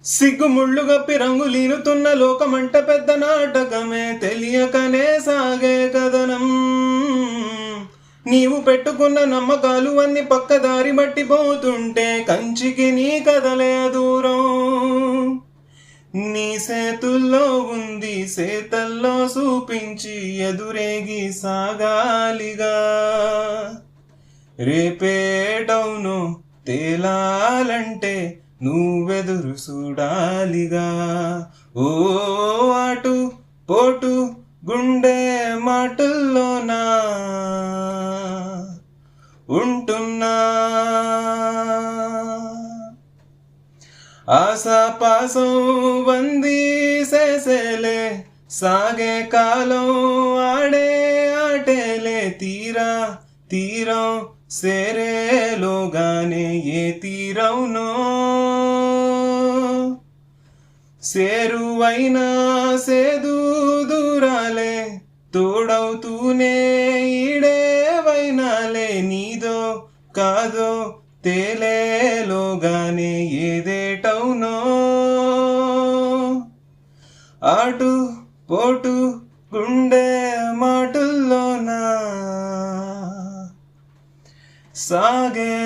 సిగ్గుముళ్ళు గప్పి రంగులీనుతున్న లోకమంట పెద్ద నాటకమే తెలియకనే సాగే కథనం. నీవు పెట్టుకున్న నమ్మకాలు అన్ని పక్కదారి బట్టిపోతుంటే కంచికి నీ కదలే దూరం. నీ సేతుల్లో ఉంది సేతల్లో చూపించి ఎదురేగి సాగాలిగా. రేపేటవును తేలాలంటే నువ్వెదురు చూడాలిగా. ఓ అటు పోటు గుండె మాటల్లోనా ఉంటున్నా. ఆశాపాసం వంది సేసేలే సాగే కాలం ఆడే ఆటేలే. తీరం సేరేలోగానే ఏ తీరవునో సేరువైనా సేదు దూరాలే తోడవుతూనే ఈడేవైనాలే. నీదో కాదో తేలేలోగానే ఏదేటవునో ఆటు పోటు గుండె మాటల్లోనా సాగే